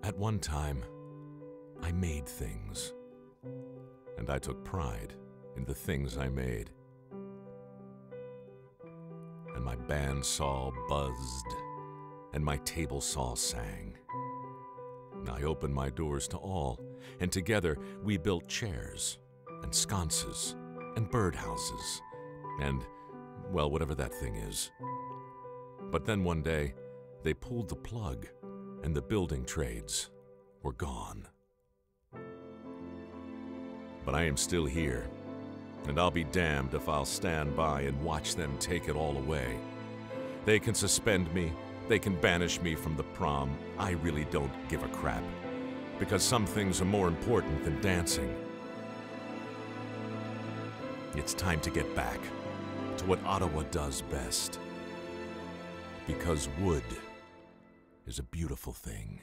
At one time, I made things, and I took pride in the things I made. And my bandsaw buzzed, and my table saw sang. I opened my doors to all, and together we built chairs, and sconces, and birdhouses, and, well, whatever that thing is. But then one day, they pulled the plug, and the building trades were gone. But I am still here, and I'll be damned if I'll stand by and watch them take it all away. They can suspend me, they can banish me from the prom. I really don't give a crap, because some things are more important than dancing. It's time to get back to what Ottawa does best, because wood is a beautiful thing.